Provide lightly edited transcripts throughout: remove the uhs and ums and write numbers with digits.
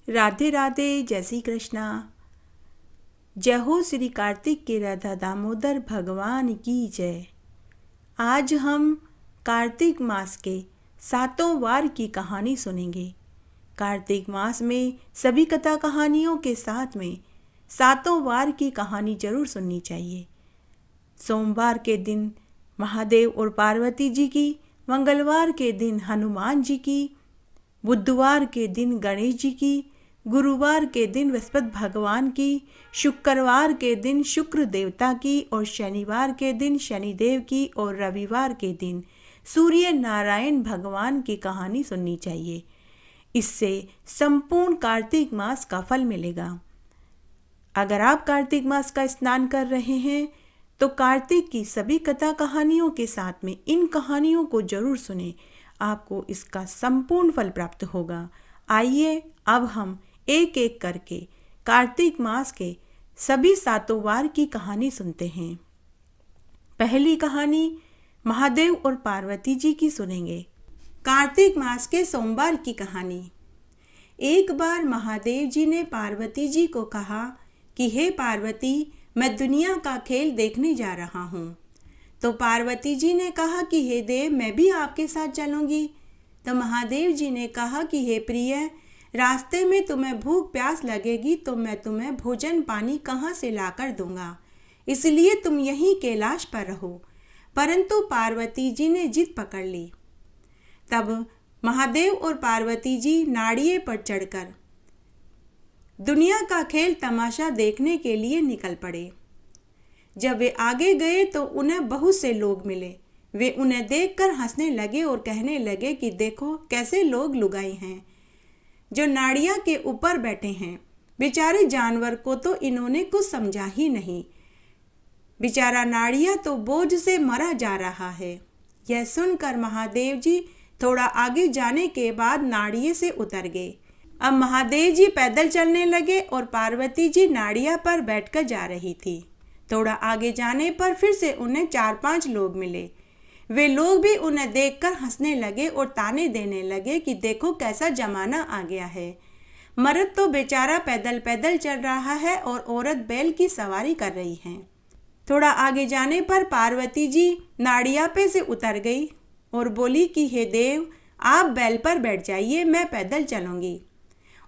राधे राधे, जय श्री कृष्णा। जय हो श्री कार्तिक के राधा दामोदर भगवान की जय। आज हम कार्तिक मास के 7 वार की कहानी सुनेंगे। कार्तिक मास में सभी कथा कहानियों के साथ में 7 वार की कहानी जरूर सुननी चाहिए। सोमवार के दिन महादेव और पार्वती जी की, मंगलवार के दिन हनुमान जी की, बुधवार के दिन गणेश जी की, गुरुवार के दिन बृहस्पति भगवान की, शुक्रवार के दिन शुक्र देवता की और शनिवार के दिन शनिदेव की और रविवार के दिन सूर्य नारायण भगवान की कहानी सुननी चाहिए। इससे संपूर्ण कार्तिक मास का फल मिलेगा। अगर आप कार्तिक मास का स्नान कर रहे हैं तो कार्तिक की सभी कथा कहानियों के साथ में इन कहानियों को जरूर सुने, आपको इसका संपूर्ण फल प्राप्त होगा। आइए अब हम एक एक करके कार्तिक मास के सभी 7 वार की कहानी सुनते हैं। पहली कहानी महादेव और पार्वती जी की सुनेंगे। कार्तिक मास के सोमवार की कहानी। एक बार महादेव जी ने पार्वती जी को कहा कि हे पार्वती, मैं दुनिया का खेल देखने जा रहा हूँ। तो पार्वती जी ने कहा कि हे देव, मैं भी आपके साथ चलूँगी। तो महादेव जी ने कहा कि हे प्रिय, रास्ते में तुम्हें भूख प्यास लगेगी तो मैं तुम्हें भोजन पानी कहाँ से लाकर दूंगा, इसलिए तुम यहीं कैलाश पर रहो। परंतु पार्वती जी ने जिद पकड़ ली। तब महादेव और पार्वती जी नाड़िए पर चढ़कर दुनिया का खेल तमाशा देखने के लिए निकल पड़े। जब वे आगे गए तो उन्हें बहुत से लोग मिले। वे उन्हें देखकर हंसने लगे और कहने लगे कि देखो कैसे लोग लुगाई हैं जो नाड़िया के ऊपर बैठे हैं। बेचारे जानवर को तो इन्होंने कुछ समझा ही नहीं। बेचारा नाड़िया तो बोझ से मरा जा रहा है। यह सुनकर महादेव जी थोड़ा आगे जाने के बाद नाड़िए से उतर गए। अब महादेव जी पैदल चलने लगे और पार्वती जी नाड़िया पर बैठकर जा रही थी। थोड़ा आगे जाने पर फिर से उन्हें 4-5 लोग मिले। वे लोग भी उन्हें देखकर हंसने लगे और ताने देने लगे कि देखो कैसा जमाना आ गया है। मर्द तो बेचारा पैदल पैदल चल रहा है और औरत बैल की सवारी कर रही है। थोड़ा आगे जाने पर पार्वती जी नाड़िया पे से उतर गई और बोली कि हे देव, आप बैल पर बैठ जाइए, मैं पैदल चलूँगी।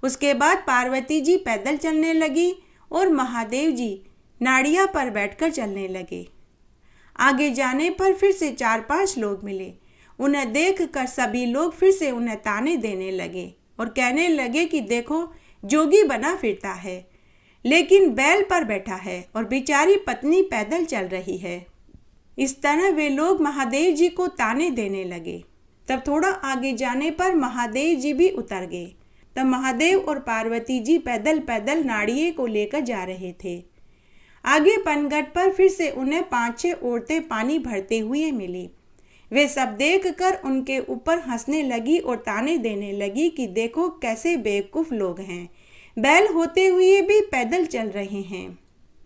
उसके बाद पार्वती जी पैदल चलने लगी और महादेव जी नाड़िया पर बैठकर चलने लगे। आगे जाने पर फिर से 4-5 लोग मिले। उन्हें देखकर सभी लोग फिर से उन्हें ताने देने लगे और कहने लगे कि देखो जोगी बना फिरता है, लेकिन बैल पर बैठा है और बेचारी पत्नी पैदल चल रही है। इस तरह वे लोग महादेव जी को ताने देने लगे। तब थोड़ा आगे जाने पर महादेव जी भी उतर गए। तब महादेव और पार्वती जी पैदल पैदल नाड़िए को लेकर जा रहे थे। आगे पनघट पर फिर से उन्हें 5-6 औरतें पानी भरते हुए मिली। वे सब देखकर उनके ऊपर हंसने लगी और ताने देने लगी कि देखो कैसे बेवकूफ़ लोग हैं, बैल होते हुए भी पैदल चल रहे हैं।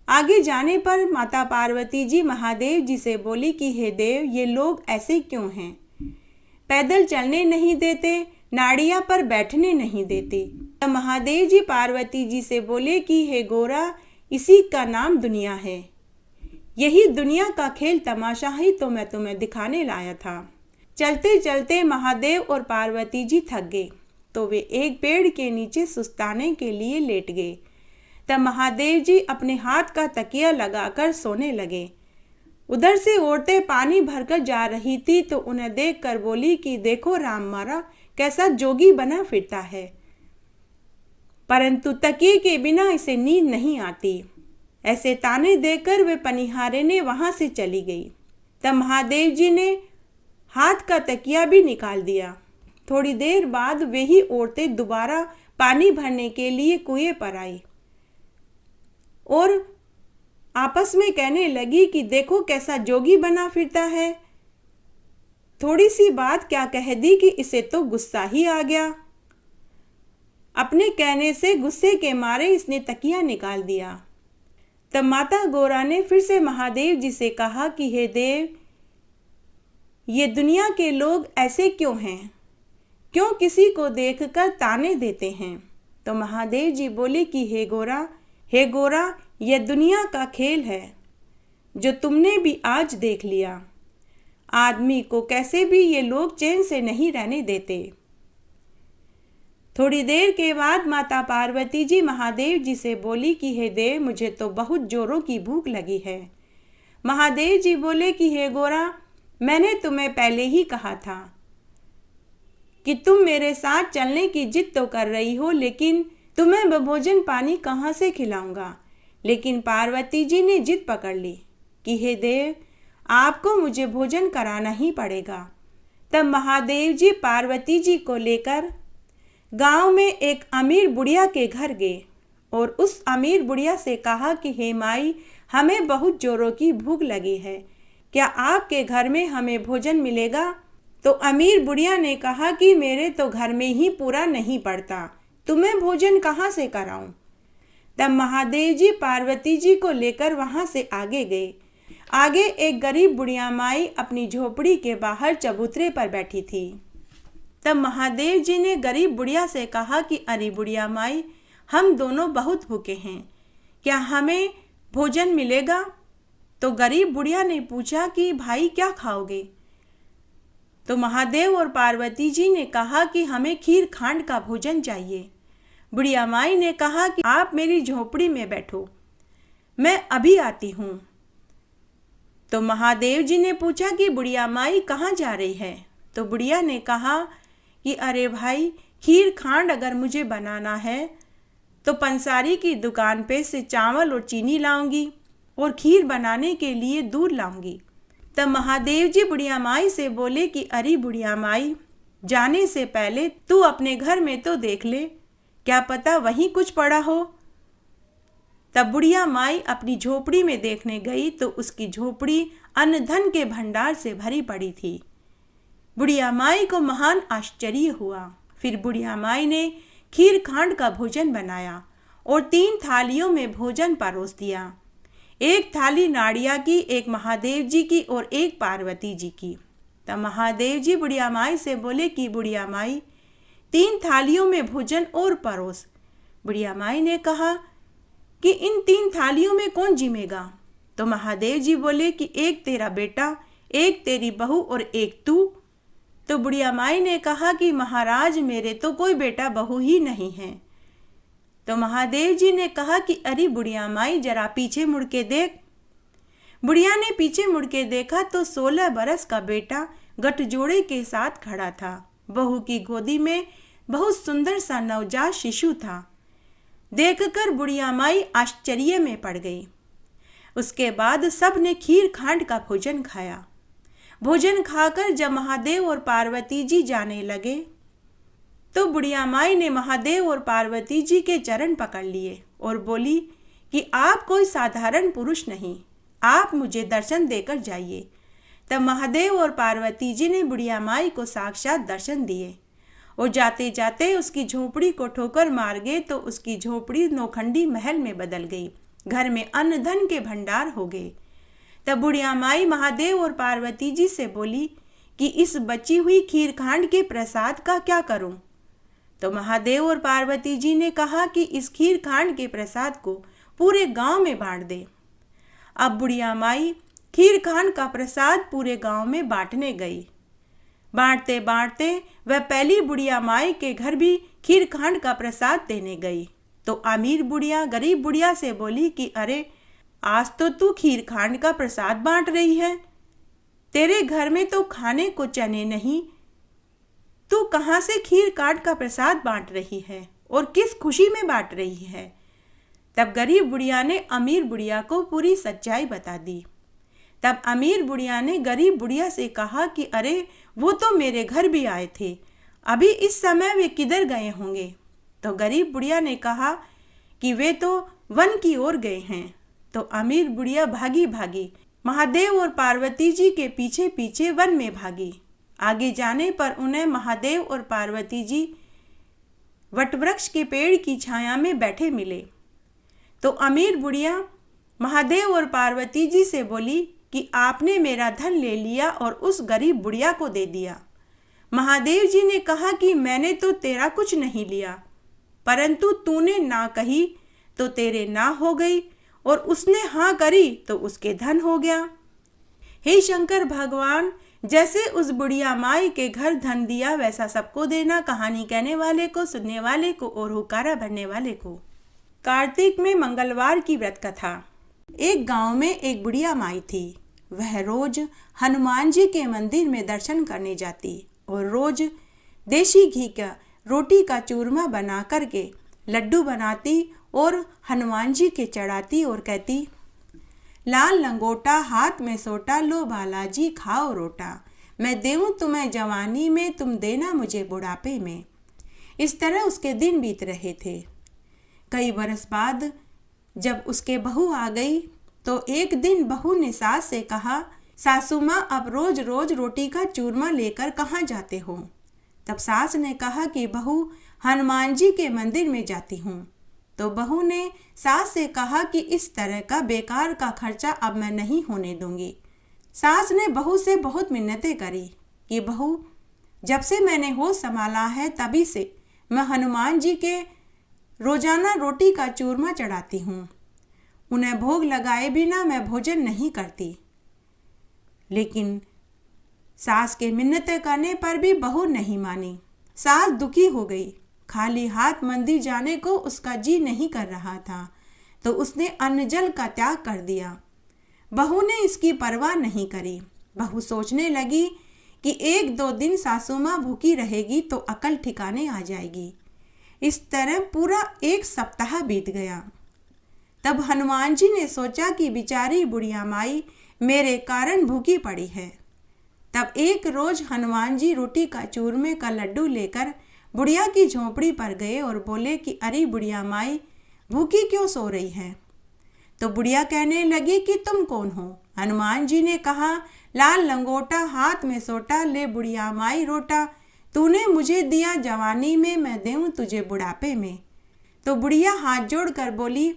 आगे जाने पर माता पार्वती जी महादेव जी से बोली कि हे देव, ये लोग ऐसे क्यों हैं, पैदल चलने नहीं देते, नाड़िया पर बैठने नहीं देते। तब महादेव जी पार्वती जी से बोले कि हे गोरा, इसी का नाम दुनिया है। यही दुनिया का खेल तमाशा ही तो मैं तुम्हें दिखाने लाया था। चलते चलते महादेव और पार्वती जी थक गए तो वे एक पेड़ के नीचे सुस्ताने के लिए लेट गए। तब महादेव जी अपने हाथ का तकिया लगाकर सोने लगे। उधर से औरतें पानी भरकर जा रही थी तो उन्हें देखकर बोली कि देखो राम मारा कैसा जोगी बना फिरता है, परंतु तकिए के बिना इसे नींद नहीं आती। ऐसे ताने देकर वे पनिहारे ने वहां से चली गई। तब महादेव जी ने हाथ का तकिया भी निकाल दिया। थोड़ी देर बाद वे ही औरतें दोबारा पानी भरने के लिए कुएं पर आई और आपस में कहने लगी कि देखो कैसा जोगी बना फिरता है। थोड़ी सी बात क्या कह दी कि इसे तो गुस्सा ही आ गया। अपने कहने से गुस्से के मारे इसने तकिया निकाल दिया। तब माता गौरा ने फिर से महादेव जी से कहा कि हे देव, ये दुनिया के लोग ऐसे क्यों हैं, क्यों किसी को देखकर ताने देते हैं। तो महादेव जी बोले कि हे गोरा, यह दुनिया का खेल है जो तुमने भी आज देख लिया। आदमी को कैसे भी ये लोग चैन से नहीं रहने देते। थोड़ी देर के बाद माता पार्वती जी महादेव जी से बोली कि हे देव, मुझे तो बहुत जोरों की भूख लगी है। महादेव जी बोले कि हे गोरा, मैंने तुम्हें पहले ही कहा था कि तुम मेरे साथ चलने की जिद तो कर रही हो, लेकिन तुम्हें मैं भोजन पानी कहाँ से खिलाऊंगा। लेकिन पार्वती जी ने जिद पकड़ ली कि हे देव, आपको मुझे भोजन कराना ही पड़ेगा। तब महादेव जी पार्वती जी को लेकर गांव में एक अमीर बुढ़िया के घर गए और उस अमीर बुढ़िया से कहा कि हे माई, हमें बहुत जोरों की भूख लगी है, क्या आपके घर में हमें भोजन मिलेगा। तो अमीर बुढ़िया ने कहा कि मेरे तो घर में ही पूरा नहीं पड़ता, तुम्हें भोजन कहाँ से कराऊं। तब महादेव जी पार्वती जी को लेकर वहां से आगे गए। आगे एक गरीब बुढ़िया माई अपनी झोपड़ी के बाहर चबूतरे पर बैठी थी। तब महादेव जी ने गरीब बुढ़िया से कहा कि अरे बुढ़िया माई, हम दोनों बहुत भूखे हैं, क्या हमें भोजन मिलेगा। तो गरीब बुढ़िया ने पूछा कि भाई क्या खाओगे। तो महादेव और पार्वती जी ने कहा कि हमें खीर खांड का भोजन चाहिए। बुढ़िया माई ने कहा कि आप मेरी झोपड़ी में बैठो, मैं अभी आती हूँ। तो महादेव जी ने पूछा कि बुढ़िया माई कहाँ जा रही है। तो बुढ़िया ने कहा कि अरे भाई, खीर खांड अगर मुझे बनाना है तो पंसारी की दुकान पे से चावल और चीनी लाऊंगी और खीर बनाने के लिए दूध लाऊंगी। तब महादेव जी बुढ़िया माई से बोले कि अरे बुढ़िया माई, जाने से पहले तू अपने घर में तो देख ले, क्या पता वहीं कुछ पड़ा हो। तब बुढ़िया माई अपनी झोपड़ी में देखने गई तो उसकी झोपड़ी अन्न धन के भंडार से भरी पड़ी थी। बुढ़िया माई को महान आश्चर्य हुआ। फिर बुढ़िया माई ने खीर खांड का भोजन बनाया और 3 थालियों में भोजन परोस दिया। एक थाली नाड़िया की, एक महादेव जी की और एक पार्वती जी की। तब महादेव जी बुढ़िया माई से बोले कि बुढ़िया माई, 3 थालियों में भोजन और परोस। बुढ़िया माई ने कहा कि इन 3 थालियों में कौन जिमेगा। तो महादेव जी बोले कि एक तेरा बेटा, एक तेरी बहू और एक तू। तो बुढ़िया माई ने कहा कि महाराज, मेरे तो कोई बेटा बहू ही नहीं है। तो महादेव जी ने कहा कि अरे बुढ़िया माई, जरा पीछे मुड़ के देख। बुढ़िया ने पीछे मुड़ के देखा तो 16 बरस का बेटा गठजोड़े के साथ खड़ा था। बहू की गोदी में बहुत सुंदर सा नवजात शिशु था। देखकर बुढ़िया माई आश्चर्य में पड़ गई। उसके बाद सब ने खीर खांड का भोजन खाया। भोजन खाकर जब महादेव और पार्वती जी जाने लगे तो बुढ़िया माई ने महादेव और पार्वती जी के चरण पकड़ लिए और बोली कि आप कोई साधारण पुरुष नहीं, आप मुझे दर्शन देकर जाइए। तब महादेव और पार्वती जी ने बुढ़िया माई को साक्षात दर्शन दिए और जाते जाते उसकी झोपड़ी को ठोकर मार गए तो उसकी झोपड़ी नौखंडी महल में बदल गई। घर में अन्न धन के भंडार हो गए। तब बुढ़िया माई महादेव और पार्वती जी से बोली कि इस बची हुई खीर खांड के प्रसाद का क्या करूं। तो महादेव और पार्वती जी ने कहा कि इस खीर खांड के प्रसाद को पूरे गांव में बांट दे। अब बुढ़िया माई खीर खांड का प्रसाद पूरे गांव में बांटने गई। बांटते बांटते वह पहली बुढ़िया माई के घर भी खीर खांड का प्रसाद देने गई। तो अमीर बुढ़िया गरीब बुढ़िया से बोली कि अरे, आज तो तू खीर खांड का प्रसाद बांट रही है, तेरे घर में तो खाने को चने नहीं, तू कहाँ से खीर खांड का प्रसाद बांट रही है और किस खुशी में बांट रही है। तब गरीब बुढ़िया ने अमीर बुढ़िया को पूरी सच्चाई बता दी। तब अमीर बुढ़िया ने गरीब बुढ़िया से कहा कि अरे, वो तो मेरे घर भी आए थे, अभी इस समय वे किधर गए होंगे। तो गरीब बुढ़िया ने कहा कि वे तो वन की ओर गए हैं। तो अमीर बुढ़िया भागी भागी महादेव और पार्वती जी के पीछे पीछे वन में भागी। आगे जाने पर उन्हें महादेव और पार्वती जी वटवृक्ष के पेड़ की छाया में बैठे मिले। तो अमीर बुढ़िया महादेव और पार्वती जी से बोली कि आपने मेरा धन ले लिया और उस गरीब बुढ़िया को दे दिया। महादेव जी ने कहा कि मैंने तो तेरा कुछ नहीं लिया, परंतु तूने ना कही तो तेरे ना हो गई, और उसने हाँ करी तो उसके धन हो गया। हे शंकर भगवान, जैसे उस बुढ़िया माई के घर धन दिया वैसा सबको देना, कहानी कहने वाले को, सुनने वाले को और हुकारा भरने वाले को। कार्तिक में मंगलवार की व्रत कथा। एक गांव में एक बुढ़िया माई थी। वह रोज हनुमान जी के मंदिर में दर्शन करने जाती और रोज देसी घी का रोटी का चूरमा बना करके लड्डू बनाती और हनुमान जी के चढ़ाती और कहती, लाल लंगोटा हाथ में सोटा, लो बालाजी खाओ रोटा, मैं देऊं तुम्हें जवानी में, तुम देना मुझे बुढ़ापे में। इस तरह उसके दिन बीत रहे थे। कई बरस बाद जब उसके बहू आ गई तो एक दिन बहू ने सास से कहा, सासू माँ अब रोज रोज रोटी का चूरमा लेकर कहाँ जाते हो? तब सास ने कहा कि बहू हनुमान जी के मंदिर में जाती हूँ। तो बहू ने सास से कहा कि इस तरह का बेकार का खर्चा अब मैं नहीं होने दूंगी। सास ने बहू से बहुत मिन्नतें करी कि बहू, जब से मैंने होश संभाला है तभी से मैं हनुमान जी के रोजाना रोटी का चूरमा चढ़ाती हूँ। उन्हें भोग लगाए बिना मैं भोजन नहीं करती। लेकिन सास के मिन्नतें करने पर भी बहू नहीं मानी। सास दुखी हो गई। खाली हाथ मंदिर जाने को उसका जी नहीं कर रहा था, तो उसने अन्न जल का त्याग कर दिया। बहू ने इसकी परवाह नहीं करी। बहू सोचने लगी कि एक दो दिन सासू माँ भूखी रहेगी तो अकल ठिकाने आ जाएगी। इस तरह पूरा एक सप्ताह बीत गया। तब हनुमान जी ने सोचा कि बेचारी बुढ़िया माई मेरे कारण भूखी पड़ी है। तब एक रोज हनुमान जी रोटी का चूरमे का लड्डू लेकर बुढ़िया की झोंपड़ी पर गए और बोले कि अरे बुढ़िया माई, भूखी क्यों सो रही है? तो बुढ़िया कहने लगी कि तुम कौन हो? हनुमान जी ने कहा, लाल लंगोटा हाथ में सोटा, ले बुढ़िया माई रोटा, तूने मुझे दिया जवानी में, मैं देऊं तुझे बुढ़ापे में। तो बुढ़िया हाथ जोड़कर बोली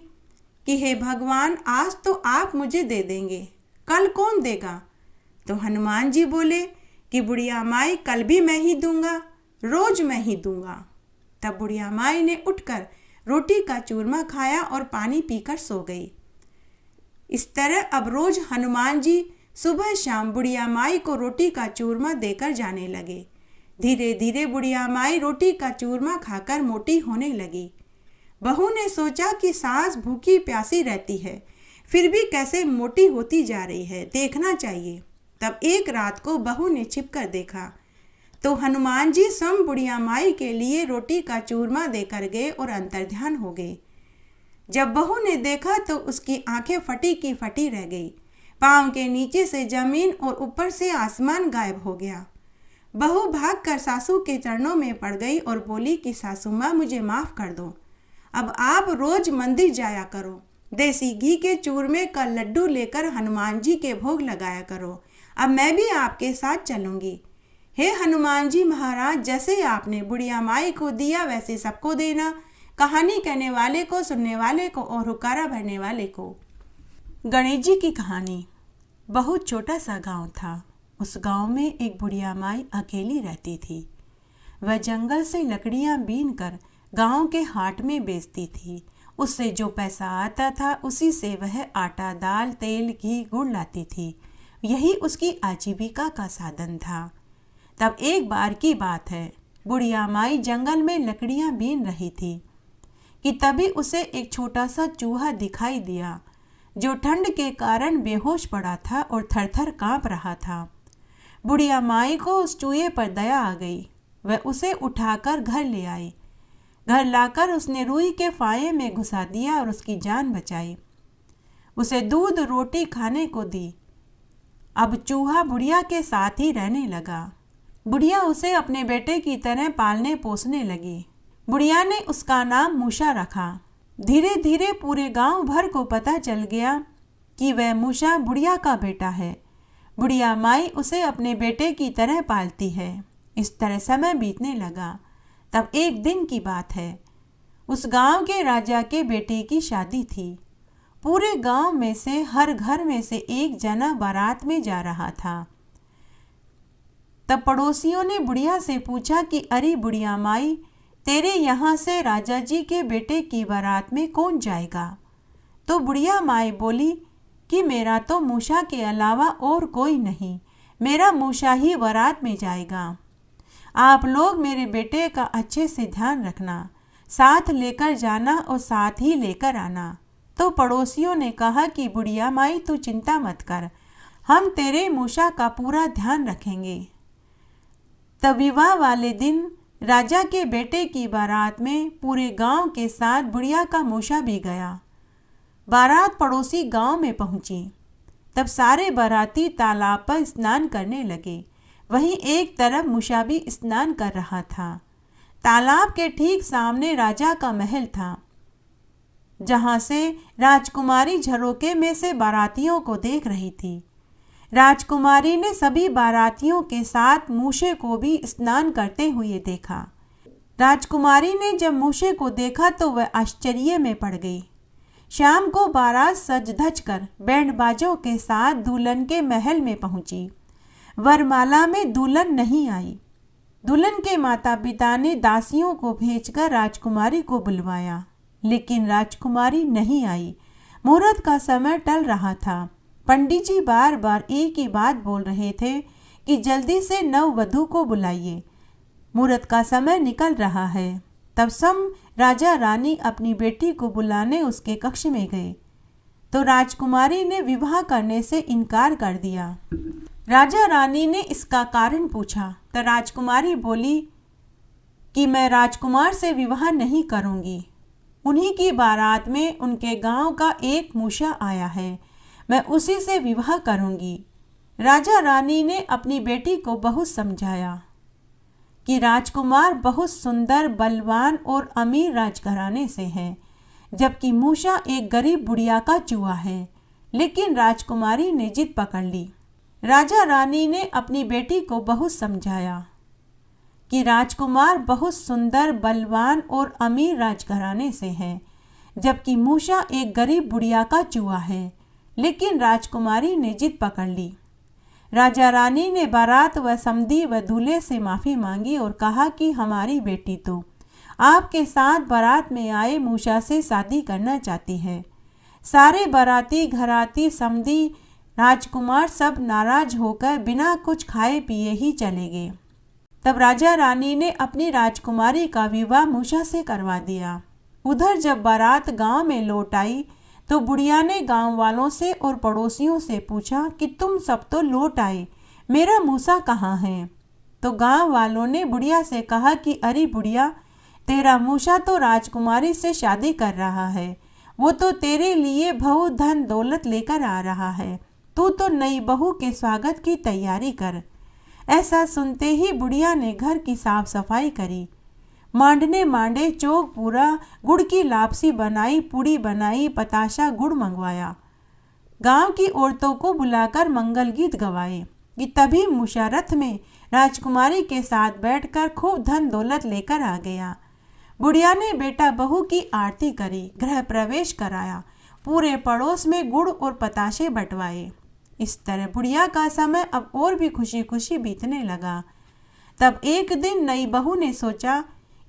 कि हे भगवान, आज तो आप मुझे दे देंगे, कल कौन देगा? तो हनुमान जी बोले कि बुढ़िया माई, कल भी मैं ही दूंगा, रोज मैं ही दूंगा। तब बुढ़िया माई ने उठकर रोटी का चूरमा खाया और पानी पीकर सो गई। इस तरह अब रोज हनुमान जी सुबह शाम बुढ़िया माई को रोटी का चूरमा देकर जाने लगे। धीरे धीरे बुढ़िया माई रोटी का चूरमा खाकर मोटी होने लगी। बहू ने सोचा कि सास भूखी प्यासी रहती है, फिर भी कैसे मोटी होती जा रही है, देखना चाहिए। तब एक रात को बहू ने छिपकर देखा तो हनुमान जी स्वयं बुढ़िया माई के लिए रोटी का चूरमा देकर गए और अंतर्ध्यान हो गए। जब बहू ने देखा तो उसकी आंखें फटी की फटी रह गई। पांव के नीचे से जमीन और ऊपर से आसमान गायब हो गया। बहू भागकर सासू के चरणों में पड़ गई और बोली कि सासू माँ, मुझे माफ़ कर दो, अब आप रोज मंदिर जाया करो, देसी घी के चूरमे का लड्डू लेकर हनुमान जी के भोग लगाया करो, अब मैं भी आपके साथ चलूँगी। हे हनुमान जी महाराज, जैसे आपने बुढ़िया माई को दिया वैसे सबको देना, कहानी कहने वाले को, सुनने वाले को और हुकारा भरने वाले को। गणेश जी की कहानी। बहुत छोटा सा गांव था। उस गांव में एक बुढ़िया माई अकेली रहती थी। वह जंगल से लकड़ियां बीन कर गांव के हाट में बेचती थी। उससे जो पैसा आता था उसी से वह आटा, दाल, तेल, घी, गुड़ लाती थी। यही उसकी आजीविका का साधन था। तब एक बार की बात है, बुढ़िया माई जंगल में लकड़ियां बीन रही थी कि तभी उसे एक छोटा सा चूहा दिखाई दिया जो ठंड के कारण बेहोश पड़ा था और थरथर कांप रहा था। बुढ़िया माई को उस चूहे पर दया आ गई। वह उसे उठाकर घर ले आई। घर लाकर उसने रुई के फाये में घुसा दिया और उसकी जान बचाई। उसे दूध रोटी खाने को दी। अब चूहा बुढ़िया के साथ ही रहने लगा। बुढ़िया उसे अपने बेटे की तरह पालने पोसने लगी। बुढ़िया ने उसका नाम मूषा रखा। धीरे धीरे पूरे गांव भर को पता चल गया कि वह मूषा बुढ़िया का बेटा है। बुढ़िया माई उसे अपने बेटे की तरह पालती है। इस तरह समय बीतने लगा। तब एक दिन की बात है, उस गांव के राजा के बेटे की शादी थी। पूरे गांव में से हर घर में से एक जना बारात में जा रहा था। तब पड़ोसियों ने बुढ़िया से पूछा कि अरे बुढ़िया माई, तेरे यहाँ से राजा जी के बेटे की बारात में कौन जाएगा? तो बुढ़िया माई बोली कि मेरा तो मूसा के अलावा और कोई नहीं, मेरा मूसा ही बारात में जाएगा। आप लोग मेरे बेटे का अच्छे से ध्यान रखना, साथ लेकर जाना और साथ ही लेकर आना। तो पड़ोसियों ने कहा कि बुढ़िया माई तू चिंता मत कर, हम तेरे मूसा का पूरा ध्यान रखेंगे। तब विवाह वाले दिन राजा के बेटे की बारात में पूरे गांव के साथ बुढ़िया का मूसा भी गया। बारात पड़ोसी गांव में पहुंची। तब सारे बाराती तालाब पर स्नान करने लगे। वहीं एक तरफ मूसा भी स्नान कर रहा था। तालाब के ठीक सामने राजा का महल था, जहां से राजकुमारी झरोके में से बारातियों को देख रही थी। राजकुमारी ने सभी बारातियों के साथ मूसे को भी स्नान करते हुए देखा। राजकुमारी ने जब मूसे को देखा तो वह आश्चर्य में पड़ गई। शाम को बारात सज धज कर बैंड बाजों के साथ दुल्हन के महल में पहुंची। वरमाला में दुल्हन नहीं आई। दुल्हन के माता पिता ने दासियों को भेजकर राजकुमारी को बुलवाया, लेकिन राजकुमारी नहीं आई। मुहूर्त का समय टल रहा था। पंडित जी बार बार एक ही बात बोल रहे थे कि जल्दी से नववधू को बुलाइए, मुहूर्त का समय निकल रहा है। तब सब राजा रानी अपनी बेटी को बुलाने उसके कक्ष में गए, तो राजकुमारी ने विवाह करने से इनकार कर दिया। राजा रानी ने इसका कारण पूछा तो राजकुमारी बोली कि मैं राजकुमार से विवाह नहीं करूंगी। उन्हीं की बारात में उनके गांव का एक मूसा आया है, मैं उसी से विवाह करूंगी। राजा रानी ने अपनी बेटी को बहुत समझाया कि राजकुमार बहुत सुंदर, बलवान और अमीर राजघराने से है, जबकि मूसा एक गरीब बुढ़िया का चूहा है। लेकिन राजकुमारी ने जिद पकड़ ली। राजा रानी ने अपनी बेटी को बहुत समझाया कि राजकुमार बहुत सुंदर, बलवान और अमीर राजघराने से है, जबकि मूसा एक गरीब बुढ़िया का चूहा है। लेकिन राजकुमारी ने जिद पकड़ ली। राजा रानी ने बारात व समधी व दूल्हे से माफ़ी मांगी और कहा कि हमारी बेटी तो आपके साथ बारात में आए मूसा से शादी करना चाहती है। सारे बाराती, घराती, समधी, राजकुमार सब नाराज होकर बिना कुछ खाए पिए ही चले गए। तब राजा रानी ने अपनी राजकुमारी का विवाह मूसा से करवा दिया। उधर जब बारात गांव में लौट आई तो बुढ़िया ने गांव वालों से और पड़ोसियों से पूछा कि तुम सब तो लौट आए, मेरा मूसा कहाँ है? तो गांव वालों ने बुढ़िया से कहा कि अरे बुढ़िया, तेरा मूसा तो राजकुमारी से शादी कर रहा है, वो तो तेरे लिए बहुत धन दौलत लेकर आ रहा है, तू तो नई बहू के स्वागत की तैयारी कर। ऐसा सुनते ही बुढ़िया ने घर की साफ सफाई करी, मांडने मांडे, चौक पूरा, गुड़ की लापसी बनाई, पूड़ी बनाई, पताशा गुड़ मंगवाया। गांव की औरतों को बुलाकर मंगल गीत गवाए कि तभी मूसा रथ में राजकुमारी के साथ बैठकर खूब धन दौलत लेकर आ गया। बुढ़िया ने बेटा बहू की आरती करी, गृह प्रवेश कराया, पूरे पड़ोस में गुड़ और पताशे बंटवाए। इस तरह बुढ़िया का समय अब और भी खुशी खुशी बीतने लगा। तब एक दिन नई बहू ने सोचा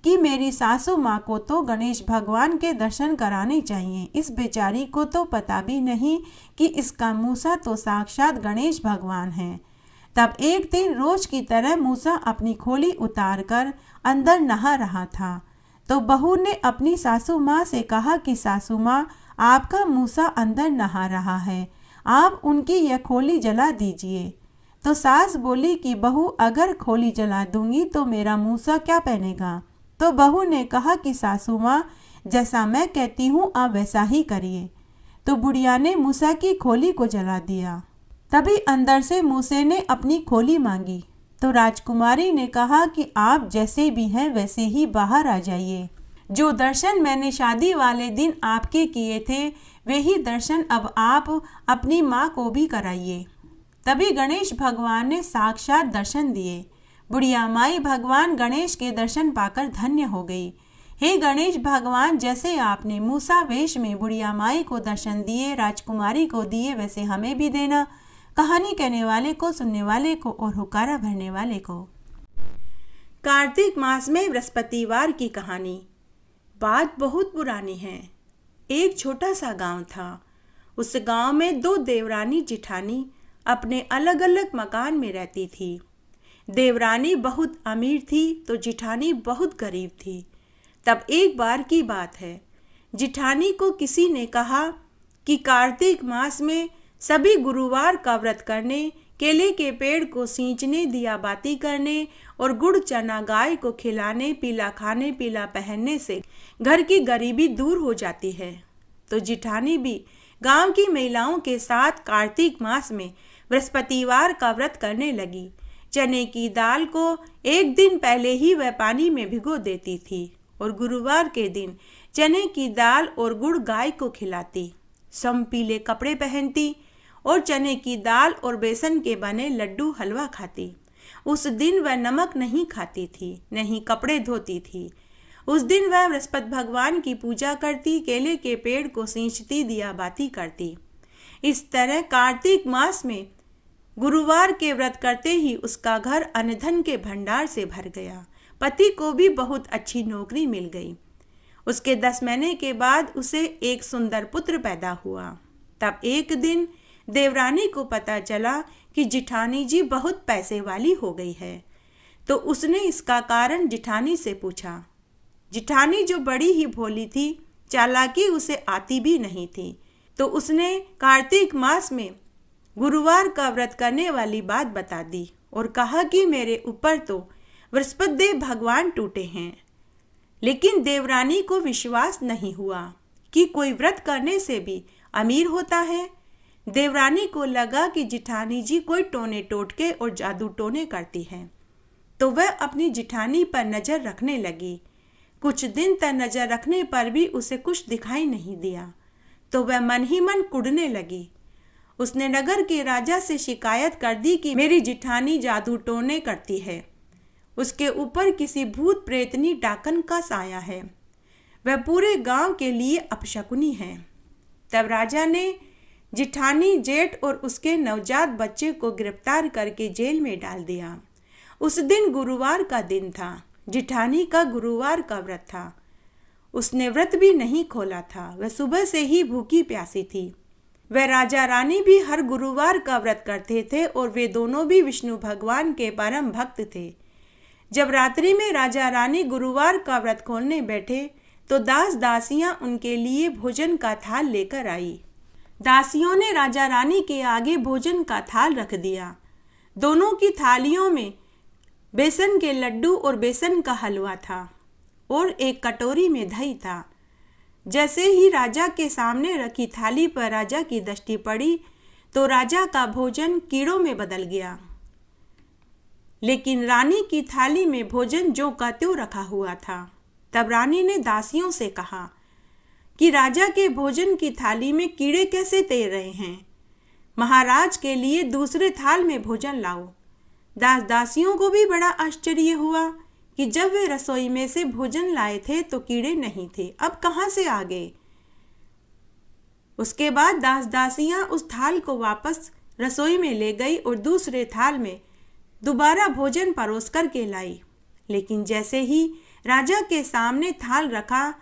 कि मेरी सासू माँ को तो गणेश भगवान के दर्शन कराने चाहिए। इस बेचारी को तो पता भी नहीं कि इसका मूसा तो साक्षात गणेश भगवान है। तब एक दिन रोज की तरह मूसा अपनी खोली उतारकर अंदर नहा रहा था, तो बहू ने अपनी सासू माँ से कहा कि सासू माँ, आपका मूसा अंदर नहा रहा है, आप उनकी यह खोली जला दीजिए। तो सास बोली कि बहू, अगर खोली जला दूंगी तो मेरा मूसा क्या पहनेगा? तो बहू ने कहा कि सासू माँ, जैसा मैं कहती हूँ आप वैसा ही करिए। तो बुढ़िया ने मूसा की खोली को जला दिया। तभी अंदर से मूसे ने अपनी खोली मांगी, तो राजकुमारी ने कहा कि आप जैसे भी हैं वैसे ही बाहर आ जाइए। जो दर्शन मैंने शादी वाले दिन आपके किए थे, वही दर्शन अब आप अपनी माँ को भी कराइए। तभी गणेश भगवान ने साक्षात दर्शन दिए। बुढ़िया माई भगवान गणेश के दर्शन पाकर धन्य हो गई। हे गणेश भगवान, जैसे आपने मूसा वेश में बुढ़िया माई को दर्शन दिए, राजकुमारी को दिए, वैसे हमें भी देना। कहानी कहने वाले को, सुनने वाले को और हुकारा भरने वाले को। कार्तिक मास में बृहस्पतिवार की कहानी। बात बहुत पुरानी है। एक छोटा सा गांव था। उस गांव में दो देवरानी जिठानी अपने अलग अलग मकान में रहती थी। देवरानी बहुत अमीर थी तो जिठानी बहुत गरीब थी। तब एक बार की बात है, जिठानी को किसी ने कहा कि कार्तिक मास में सभी गुरुवार का व्रत करने, केले के पेड़ को सींचने, दिया बाती करने और गुड़ चना गाय को खिलाने, पीला खाने पीला पहनने से घर की गरीबी दूर हो जाती है। तो जिठानी भी गांव की महिलाओं के साथ कार्तिक मास में बृहस्पतिवार का व्रत करने लगी। चने की दाल को एक दिन पहले ही वह पानी में भिगो देती थी और गुरुवार के दिन चने की दाल और गुड़ गाय को खिलाती। सम पीले कपड़े पहनती और चने की दाल और बेसन के बने लड्डू हलवा खाती। उस दिन वह नमक नहीं खाती थी, नहीं कपड़े धोती थी। उस दिन वह बृहस्पति भगवान की पूजा करती, केले के पेड़ को सींचती, दिया बाती करती। इस तरह कार्तिक मास में गुरुवार के व्रत करते ही उसका घर अन्न के भंडार से भर गया। पति को भी बहुत अच्छी नौकरी मिल गई। उसके 10 महीने के बाद उसे एक सुंदर पुत्र पैदा हुआ। तब एक दिन देवरानी को पता चला कि जिठानी जी बहुत पैसे वाली हो गई है। तो उसने इसका कारण जिठानी से पूछा। जिठानी जो बड़ी ही भोली थी, चालाकी उसे आती भी नहीं थी, तो उसने कार्तिक मास में गुरुवार का व्रत करने वाली बात बता दी और कहा कि मेरे ऊपर तो बृहस्पति देव भगवान टूटे हैं। लेकिन देवरानी को विश्वास नहीं हुआ कि कोई व्रत करने से भी अमीर होता है। देवरानी को लगा कि जिठानी जी कोई टोने टोटके और जादू टोने करती है, तो वह अपनी जिठानी पर नजर रखने लगी। कुछ दिन तक नजर रखने पर भी उसे कुछ दिखाई नहीं दिया, तो वह मन ही मन कुढ़ने लगी। उसने नगर के राजा से शिकायत कर दी कि मेरी जिठानी जादू टोने करती है, उसके ऊपर किसी भूत प्रेतनी डाकन का साया है, वह पूरे गांव के लिए अपशकुनी है। तब राजा ने जिठानी, जेठ और उसके नवजात बच्चे को गिरफ्तार करके जेल में डाल दिया। उस दिन गुरुवार का दिन था। जिठानी का गुरुवार का व्रत था। उसने व्रत भी नहीं खोला था। वह सुबह से ही भूखी प्यासी थी। वह राजा रानी भी हर गुरुवार का व्रत करते थे और वे दोनों भी विष्णु भगवान के परम भक्त थे। जब रात्रि में राजा रानी गुरुवार का व्रत खोलने बैठे तो दास दासियां उनके लिए भोजन का थाल लेकर आई। दासियों ने राजा रानी के आगे भोजन का थाल रख दिया। दोनों की थालियों में बेसन के लड्डू और बेसन का हलवा था और एक कटोरी में दही था। जैसे ही राजा के सामने रखी थाली पर राजा की दृष्टि पड़ी तो राजा का भोजन कीड़ों में बदल गया। लेकिन रानी की थाली में भोजन जो का त्यों रखा हुआ था। तब रानी ने दासियों से कहा कि राजा के भोजन की थाली में कीड़े कैसे तैर रहे हैं, महाराज के लिए दूसरे थाल में भोजन लाओ। दास दासियों को भी बड़ा आश्चर्य हुआ कि जब वे रसोई में से भोजन लाए थे तो कीड़े नहीं थे, अब कहां से आ गए। उसके बाद दास दासियां उस थाल को वापस रसोई में ले गई और दूसरे थाल में दोबारा भोजन परोस कर के लाई। लेकिन जैसे ही राजा के सामने थाल रखा,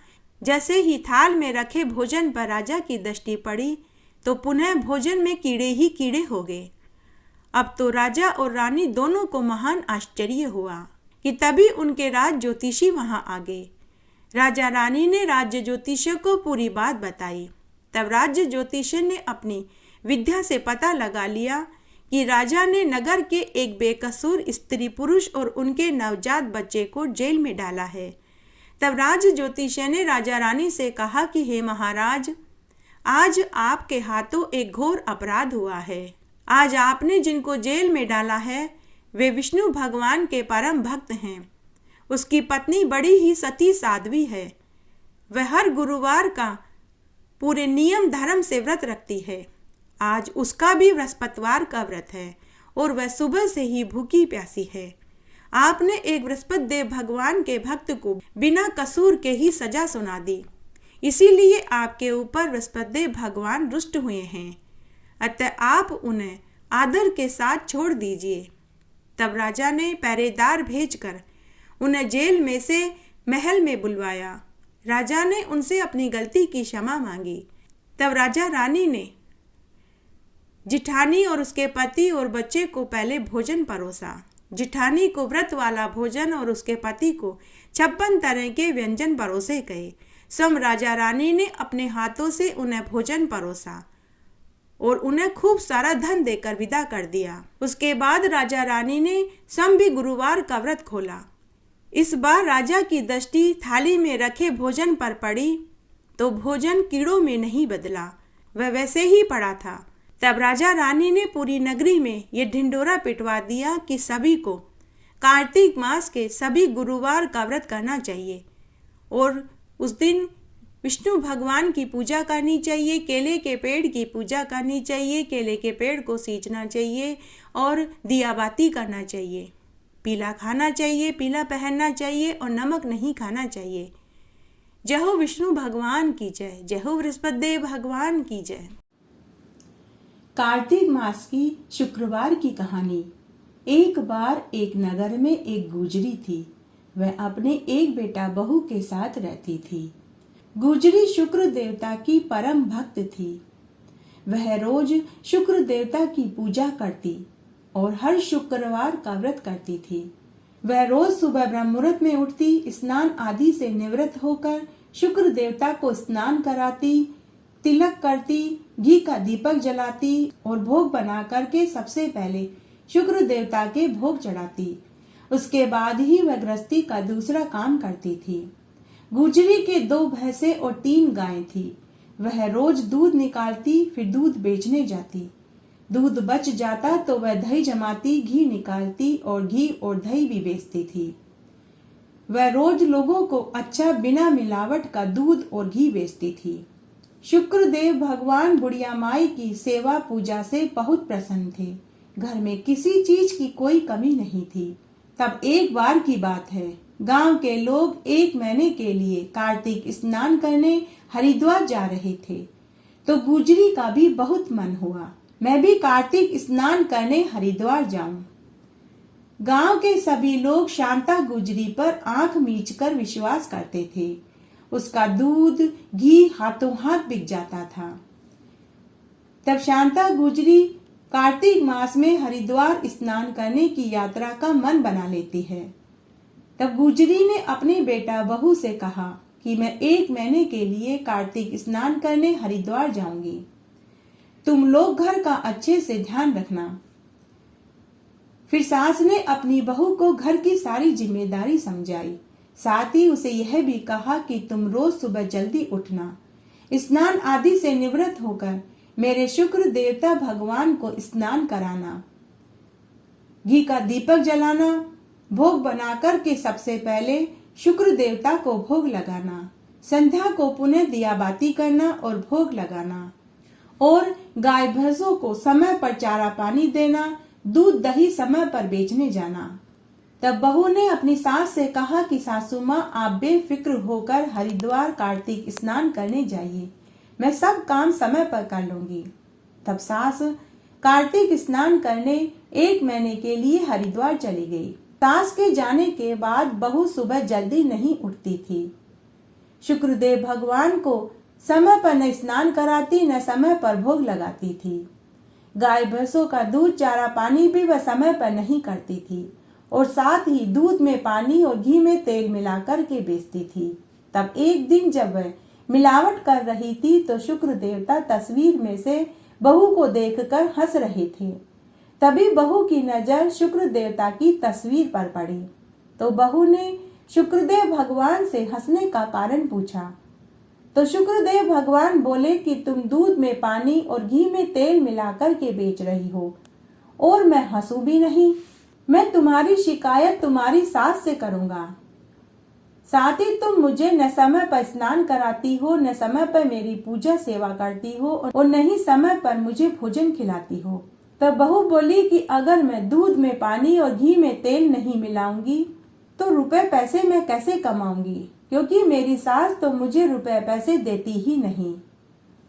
जैसे ही थाल में रखे भोजन पर राजा की दृष्टि पड़ी तो पुनः भोजन में कीड़े ही कीड़े हो गए। अब तो राजा और रानी दोनों को महान आश्चर्य हुआ कि तभी उनके राज ज्योतिषी वहां आ गए। राजा रानी ने राज्य ज्योतिषी को पूरी बात बताई। तब राज्य ज्योतिषी ने अपनी विद्या से पता लगा लिया कि राजा ने नगर के एक बेकसूर स्त्री पुरुष और उनके नवजात बच्चे को जेल में डाला है। तब राज्य ज्योतिषी ने राजा रानी से कहा कि हे महाराज, आज आपके हाथों एक घोर अपराध हुआ है। आज आपने जिनको जेल में डाला है वे विष्णु भगवान के परम भक्त हैं। उसकी पत्नी बड़ी ही सती साध्वी है। वह हर गुरुवार का पूरे नियम धर्म से व्रत रखती है। आज उसका भी बृहस्पतिवार का व्रत है और वह सुबह से ही भूखी प्यासी है। आपने एक बृहस्पति देव भगवान के भक्त को बिना कसूर के ही सजा सुना दी, इसीलिए आपके ऊपर बृहस्पति देव भगवान रुष्ट हुए हैं। अतः आप उन्हें आदर के साथ छोड़ दीजिए। तब राजा ने पहरेदार भेजकर उन्हें जेल में से महल में बुलवाया। राजा ने उनसे अपनी गलती की क्षमा मांगी। तब राजा रानी ने जिठानी और उसके पति और बच्चे को पहले भोजन परोसा। जिठानी को व्रत वाला भोजन और उसके पति को 56 तरह के व्यंजन परोसे गए। स्वयं राजा रानी ने अपने हाथों से उन्हें भोजन परोसा और उन्हें खूब सारा धन देकर विदा कर दिया। उसके बाद राजा रानी ने स्वयं भी गुरुवार का व्रत खोला। इस बार राजा की दृष्टि थाली में रखे भोजन पर पड़ी तो भोजन कीड़ों में नहीं बदला, वह वैसे ही पड़ा था। तब राजा रानी ने पूरी नगरी में ये ढिंडोरा पिटवा दिया कि सभी को कार्तिक मास के सभी गुरुवार का व्रत करना चाहिए और उस दिन विष्णु भगवान की पूजा करनी चाहिए, केले के पेड़ की पूजा करनी चाहिए, केले के पेड़ को सींचना चाहिए और दिया बाती करना चाहिए, पीला खाना चाहिए, पीला पहनना चाहिए और नमक नहीं खाना चाहिए। जय हो विष्णु भगवान की जय, जय हो बृहस्पति देव भगवान की जय। कार्तिक मास की शुक्रवार की कहानी। एक बार एक नगर में एक गुजरी थी। वह अपने एक बेटा बहू के साथ रहती थी। गुजरी शुक्र देवता की परम भक्त थी। वह रोज शुक्र देवता की पूजा करती और हर शुक्रवार का व्रत करती थी। वह रोज सुबह ब्रह्म मुहूर्त में उठती, स्नान आदि से निवृत्त होकर शुक्र देवता को स्नान कराती, तिलक करती, घी का दीपक जलाती और भोग बना करके सबसे पहले शुक्र देवता के भोग चढ़ाती। उसके बाद ही वह गृहस्थी का दूसरा काम करती थी। गुजरी के 2 भैंसे और 3 गायें थी। वह रोज दूध निकालती, फिर दूध बेचने जाती। दूध बच जाता तो वह दही जमाती, घी निकालती और घी और दही भी बेचती थी। वह रोज लोगों को अच्छा बिना मिलावट का दूध और घी बेचती थी। शुक्रदेव भगवान बुढ़िया माई की सेवा पूजा से बहुत प्रसन्न थे। घर में किसी चीज की कोई कमी नहीं थी। तब एक बार की बात है, गांव के लोग 1 महीने के लिए कार्तिक स्नान करने हरिद्वार जा रहे थे। तो गुजरी का भी बहुत मन हुआ, मैं भी कार्तिक स्नान करने हरिद्वार जाऊं। गांव के सभी लोग शांता गुजरी पर आंख मीचकर विश्वास करते थे। उसका दूध घी हाथों हाथ बिक जाता था। तब शांता गुजरी कार्तिक मास में हरिद्वार स्नान करने की यात्रा का मन बना लेती है। तब गुजरी ने अपने बेटा बहू से कहा कि मैं 1 महीने के लिए कार्तिक स्नान करने हरिद्वार जाऊंगी। तुम लोग घर का अच्छे से ध्यान रखना। फिर सास ने अपनी बहू को घर की सारी जिम्मेदारी समझाई। साथ ही उसे यह भी कहा कि तुम रोज सुबह जल्दी उठना, स्नान आदि से निवृत्त होकर मेरे शुक्र देवता भगवान को स्नान कराना, घी का दीपक जलाना, भोग बनाकर के सबसे पहले शुक्र देवता को भोग लगाना, संध्या को पुनः दिया बाती करना और भोग लगाना और गाय भैंसों को समय पर चारा पानी देना, दूध दही समय पर बेचने जाना। तब बहू ने अपनी सास से कहा कि सासू माँ आप बेफिक्र होकर हरिद्वार कार्तिक स्नान करने जाइए, मैं सब काम समय पर कर लूंगी। तब सास कार्तिक स्नान करने 1 महीने के लिए हरिद्वार चली गई। सास के जाने के बाद बहू सुबह जल्दी नहीं उठती थी। शुक्रदेव भगवान को समय पर न स्नान कराती न समय पर भोग लगाती थी। गाय भैंसों का दूध चारा पानी भी वह समय पर नहीं करती थी और साथ ही दूध में पानी और घी में तेल मिलाकर के बेचती थी। तब एक दिन जब वह मिलावट कर रही थी तो शुक्र देवता तस्वीर में से बहू को देखकर हंस रहे थे। तभी बहू की नजर शुक्र देवता की तस्वीर पर पड़ी तो बहू ने शुक्रदेव भगवान से हंसने का कारण पूछा। तो शुक्रदेव भगवान बोले कि तुम दूध में पानी और घी में तेल मिलाकर के बेच रही हो और मैं हंसू भी नहीं। मैं तुम्हारी शिकायत तुम्हारी सास से करूंगा। साथ ही तुम मुझे न समय पर स्नान कराती हो, न समय पर मेरी पूजा सेवा करती हो और न ही समय पर मुझे भोजन खिलाती हो। तब बहू बोली कि अगर मैं दूध में पानी और घी में तेल नहीं मिलाऊंगी तो रुपए पैसे मैं कैसे कमाऊंगी, क्योंकि मेरी सास तो मुझे रुपए पैसे देती ही नहीं।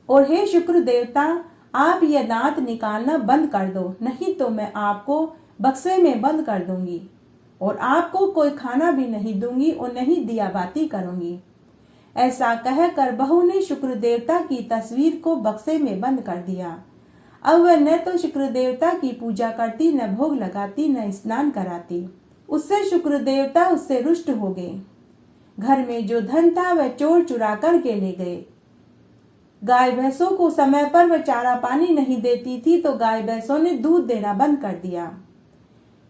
और हे शुक्र देवता, आप यह दांत निकालना बंद कर दो, नहीं तो मैं आपको बक्से में बंद कर दूंगी। और आपको कोई खाना भी नहीं दूंगी और नहीं दिया बाती करूंगी। ऐसा कहकर बहू ने शुक्र देवता की तस्वीर को बक्से में बंद कर दिया। अब वह न तो शुक्र देवता की पूजा करती, न भोग लगाती, न स्नान कराती। उससे शुक्र देवता उससे रुष्ट हो गए। घर में जो धन था वह चोर चुरा कर के ले गए। गाय भैंसों को समय पर वह चारा पानी नहीं देती थी तो गाय भैंसों ने दूध देना बंद कर दिया।